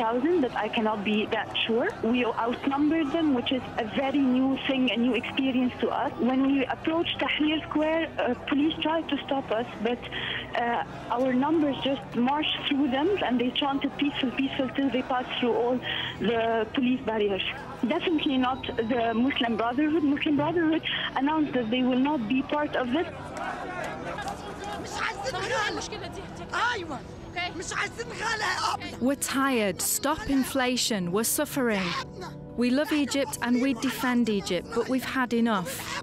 1,000, but I cannot be that sure. We outnumbered them, which is a very new thing, a new experience to us. When we approached Tahrir Square, police tried to stop us, but our numbers just marched through them, and they chanted peaceful, peaceful, till they passed through all the police barriers. Definitely not the Muslim Brotherhood. Muslim Brotherhood announced that they will not be part of this. We're tired. Stop inflation. We're suffering. We love Egypt and we defend Egypt, but we've had enough.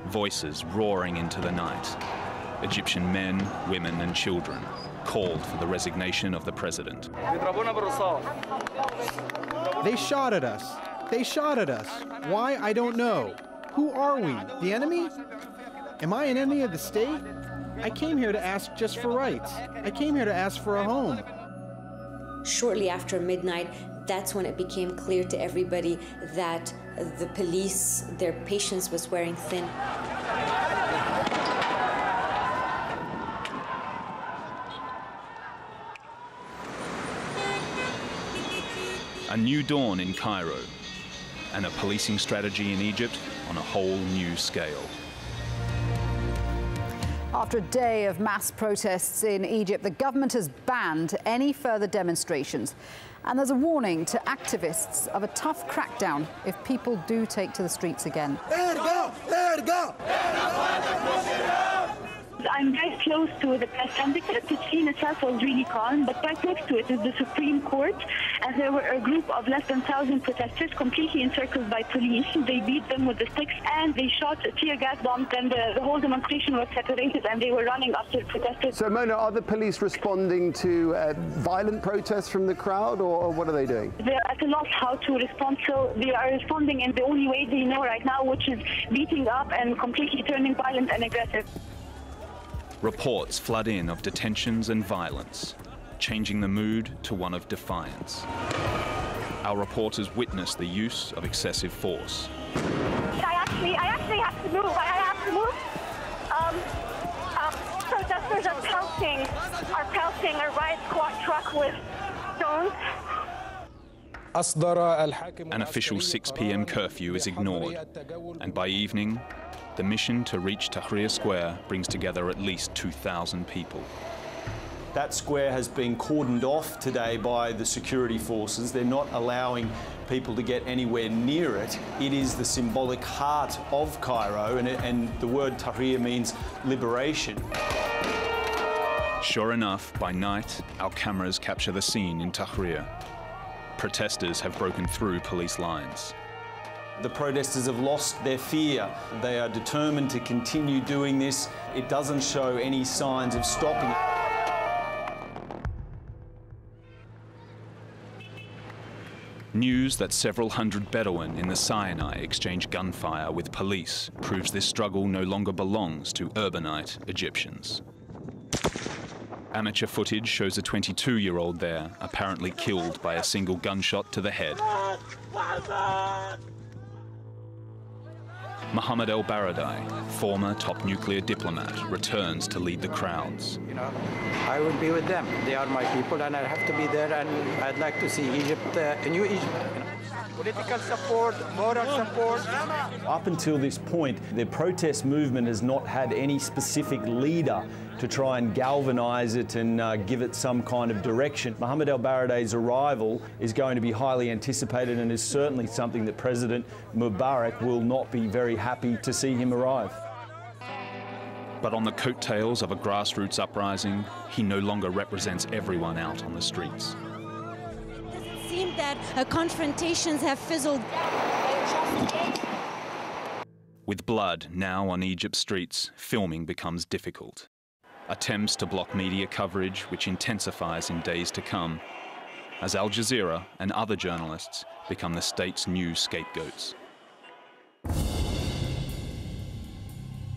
Voices roaring into the night. Egyptian men, women and children called for the resignation of the president. They shot at us. They shot at us. Why? I don't know. Who are we? The enemy? Am I an enemy of the state? I came here to ask just for rights. I came here to ask for a home. Shortly after midnight, that's when it became clear to everybody that the police, their patience was wearing thin. A new dawn in Cairo, and a policing strategy in Egypt on a whole new scale. After a day of mass protests in Egypt, the government has banned any further demonstrations. And there's a warning to activists of a tough crackdown if people do take to the streets again. I'm very close to the press syndicate. The scene itself was really calm, but right next to it is the Supreme Court, and there were a group of less than 1,000 protesters completely encircled by police. They beat them with the sticks and they shot tear gas bombs, and the whole demonstration was separated and they were running after protesters. So, Mona, are the police responding to violent protests from the crowd, or what are they doing? They're at a loss how to respond, so they are responding in the only way they know right now, which is beating up and completely turning violent and aggressive. Reports flood in of detentions and violence, changing the mood to one of defiance. Our reporters witnessed the use of excessive force. I actually have to move. I have to move. Protesters are pelting a riot squad truck with stones. An official 6 p.m. curfew is ignored, and by evening, the mission to reach Tahrir Square brings together at least 2,000 people. That square has been cordoned off today by the security forces. They're not allowing people to get anywhere near it. It is the symbolic heart of Cairo, and the word Tahrir means liberation. Sure enough, by night, our cameras capture the scene in Tahrir. Protesters have broken through police lines. The protesters have lost their fear. They are determined to continue doing this. It doesn't show any signs of stopping. News that several hundred Bedouin in the Sinai exchange gunfire with police proves this struggle no longer belongs to urbanite Egyptians. Amateur footage shows a 22-year-old there apparently killed by a single gunshot to the head. Mohammed El-Baradei, former top nuclear diplomat, returns to lead the crowds. You know, I will be with them. They are my people, and I have to be there. And I'd like to see Egypt, a new Egypt. You know. Political support, moral support. Up until this point, the protest movement has not had any specific leader to try and galvanise it and give it some kind of direction. Mohammed El-Baradei's arrival is going to be highly anticipated and is certainly something that President Mubarak will not be very happy to see him arrive. But on the coattails of a grassroots uprising, he no longer represents everyone out on the streets. It seems that confrontations have fizzled. With blood now on Egypt's streets, filming becomes difficult. Attempts to block media coverage, which intensifies in days to come, as Al Jazeera and other journalists become the state's new scapegoats.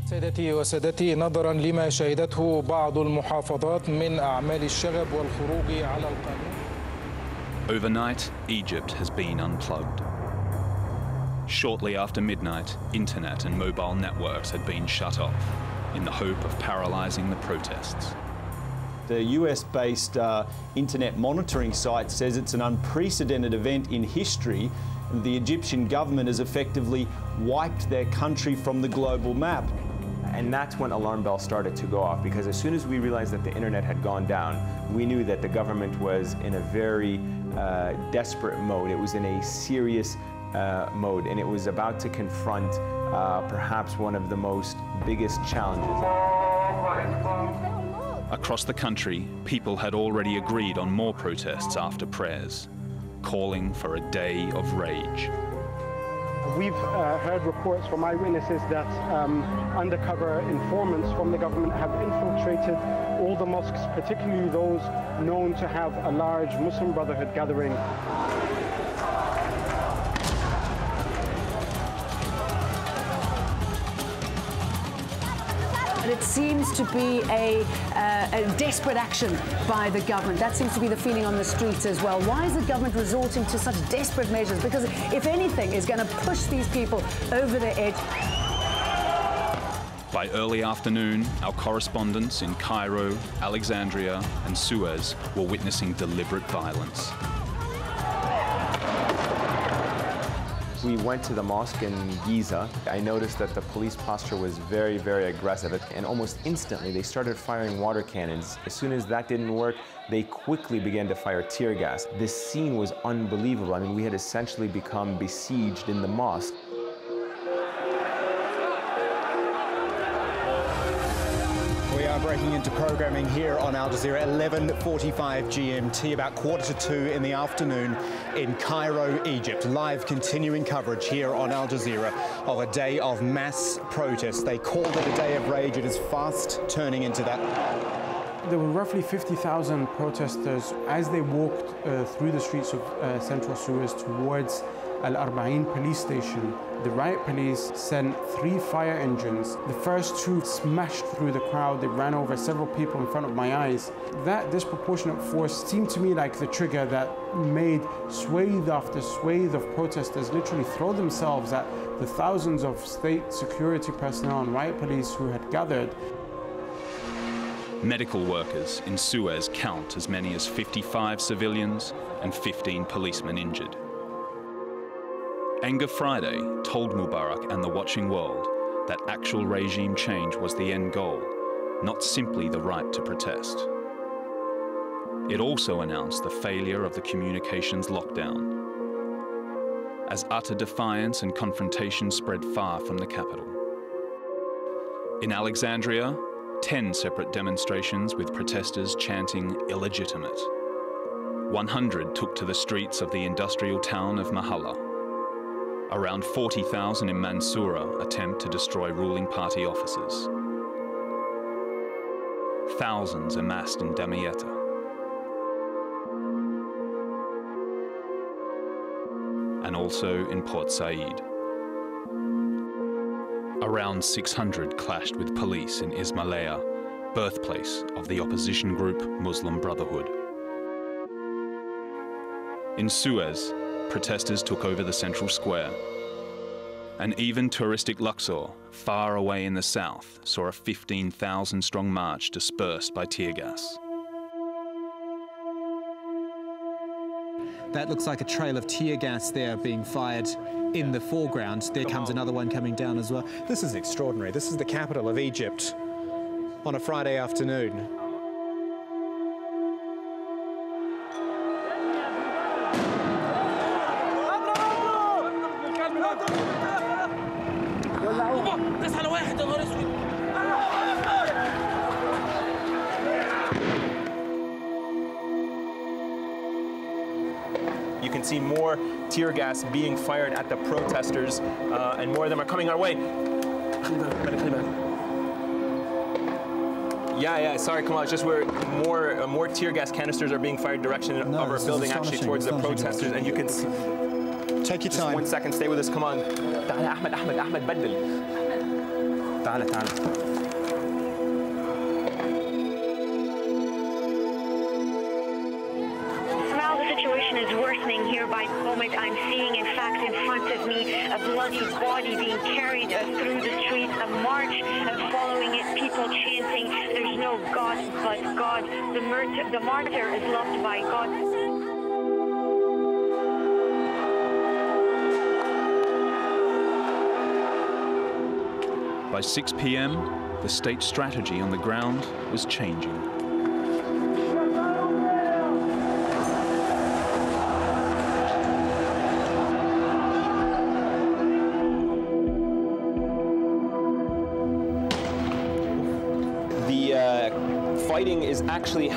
سيدتي وسادتي، نظرا لما شهدته بعض المحافظات من أعمال الشغب والخروج على القانون. Overnight, Egypt has been unplugged. Shortly after midnight, internet and mobile networks had been shut off in the hope of paralyzing the protests. The US-based internet monitoring site says it's an unprecedented event in history. The Egyptian government has effectively wiped their country from the global map. And that's when alarm bells started to go off, because as soon as we realized that the internet had gone down, we knew that the government was in a very desperate mode. It was in a serious mode, and it was about to confront perhaps one of the most biggest challenges. Across the country, people had already agreed on more protests after prayers, calling for a day of rage. We've heard reports from eyewitnesses that undercover informants from the government have infiltrated all the mosques, particularly those known to have a large Muslim Brotherhood gathering. And it seems to be a desperate action by the government. That seems to be the feeling on the streets as well. Why is the government resorting to such desperate measures? Because if anything is going to push these people over the edge. By early afternoon, our correspondents in Cairo, Alexandria, and Suez were witnessing deliberate violence. We went to the mosque in Giza. I noticed that the police posture was very, very aggressive, and almost instantly they started firing water cannons. As soon as that didn't work, they quickly began to fire tear gas. This scene was unbelievable. I mean, we had essentially become besieged in the mosque. We are breaking into programming here on Al Jazeera, 11:45 GMT, about 1:45 in the afternoon in Cairo, Egypt. Live continuing coverage here on Al Jazeera of a day of mass protests. They called it a day of rage. It is fast turning into that. There were roughly 50,000 protesters as they walked through the streets of central Suez towards Al-Arba'in police station. The riot police sent 3 fire engines. The first 2 smashed through the crowd. They ran over several people in front of my eyes. That disproportionate force seemed to me like the trigger that made swathe after swathe of protesters literally throw themselves at the thousands of state security personnel and riot police who had gathered. Medical workers in Suez count as many as 55 civilians and 15 policemen injured. Anger Friday told Mubarak and the watching world that actual regime change was the end goal, not simply the right to protest. It also announced the failure of the communications lockdown, as utter defiance and confrontation spread far from the capital. In Alexandria, 10 separate demonstrations with protesters chanting illegitimate. 100 took to the streets of the industrial town of Mahalla. Around 40,000 in Mansoura attempt to destroy ruling party offices. Thousands amassed in Damietta. And also in Port Said. Around 600 clashed with police in Ismailia, birthplace of the opposition group Muslim Brotherhood. In Suez, protesters took over the central square. And even touristic Luxor, far away in the south, saw a 15,000-strong march dispersed by tear gas. That looks like a trail of tear gas there being fired in the foreground. There comes another one coming down as well. This is extraordinary. This is the capital of Egypt on a Friday afternoon. You can see more tear gas being fired at the protesters, and more of them are coming our way. Yeah, sorry, Kamal, it's just where more tear gas canisters are being fired direction of our building, actually towards the protesters, and you can see. Take your time. 1 second, stay with us, come on. تعال أحمد بدل. تعال. Now the situation situation is worsening here by the moment. I'm seeing, in fact, in front of me, a bloody body being carried through the streets, a march following it, people chanting, "There's no God but God. The martyr is loved by God." By 6 p.m., the state strategy on the ground was changing. The fighting is actually